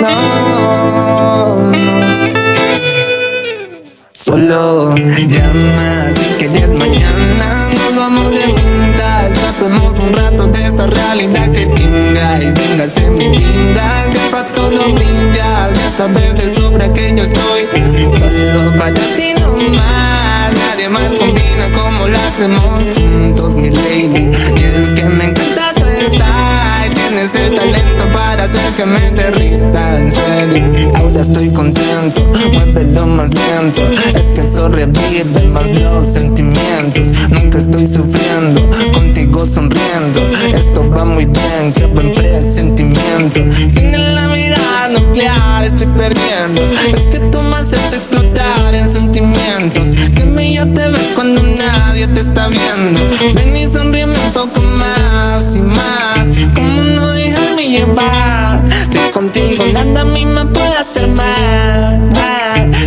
no, no. Solo llama si quieres mañana. Nos vamos de pinta, escapemos un rato de esta realidad que chinga. Y véngase mi linda, que pa' todo brilla. Ya sabes de sobra que yo estoy solo para ti nomás. Nadie más combina como lo hacemos juntos, mi lady. Y es que me encanta tu style. Tienes el talento para hacer que me derrita, en serio. Ahora estoy contento, muévelo más lento. Es que eso revive más los sentimientos. Nunca estoy sufriendo, contigo sonriendo. Esto va muy bien, qué buen presentimiento. Tiene la mirada nuclear, estoy perdiendo. Es que tú me haces explotar en sentimientos. Que bello te ves cuando nadie te está viendo. Ven y sonríeme un poco más y más. ¿Cómo no dejarme llevar? Si contigo nada a mí me puede hacer mal.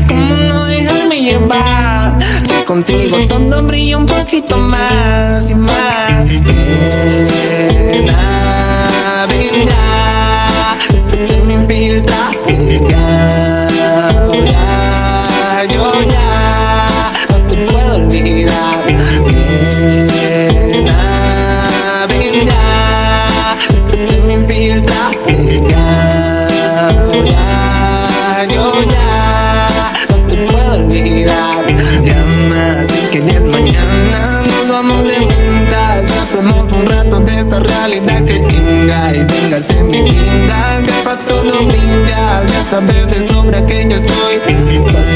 ¿Cómo no dejarme llevar? Si contigo todo brilla un poquito más y más. Ven a brillar, es que te me infiltraste ya. Yo ya no te puedo olvidar. Ven a brillar, es que te me infiltraste ya. Yo ya no te puedo olvidar. Llama si quieres mañana. Nos vamos de pinta, escapemos un rato de esta realidad que chinga. Y véngase mi linda, que pa' todo brilla. Ya sabes de sobra que yo estoy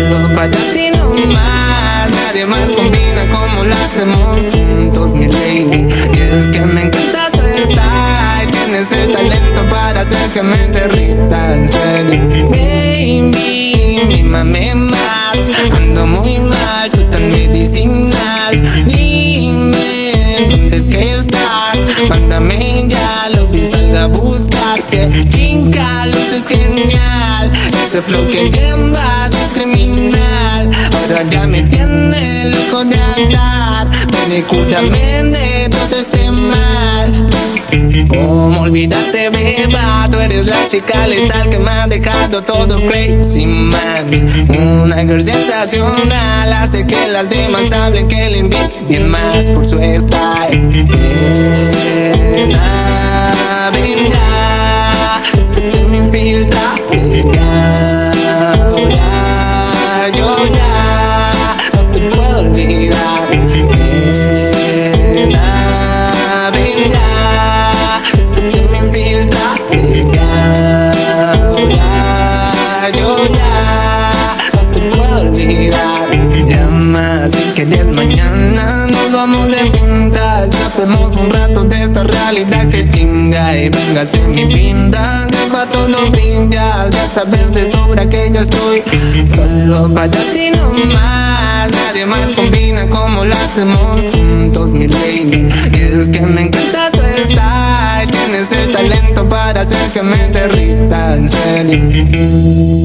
solo para ti nomás. Nadie más combina como lo hacemos juntos, mi lady. Y es que me encanta tu style. Tienes el talento para hacer que me derrita, en serio. Baby, mímame más. Ando muy mal, tú tan medicinal. Dime, ¿dónde es que estás? Mándame ya, lo vi, salga a buscarte. Chinga, luces genial. Ese flow que llevas es criminal. Ahora ya me tiene loco de andar. Ven y cúrame de todo este mal. ¿Cómo olvidarte, beba? Tú eres la chica letal que me ha dejado todo crazy, man. Una girl sensacional hace que las demás hablen, que le envidien más por su style. Ven a brillar, es que te me infiltraste ya. Yo ya no te puedo olvidar. Ven a brillar, es que te me infiltraste ya. Yo ya no te puedo olvidar. Llama si quieres mañana. Nos vamos de pinta, escapemos un rato de esta realidad que chinga. Y véngase mi linda, que pa' todo brilla. Ya sabes de sobra que yo estoy solo para ti nomás. Nadie más combina como lo hacemos juntos, mi lady. Y es que me encanta tu style. Tienes el talento para hacer que me derrita, en serio.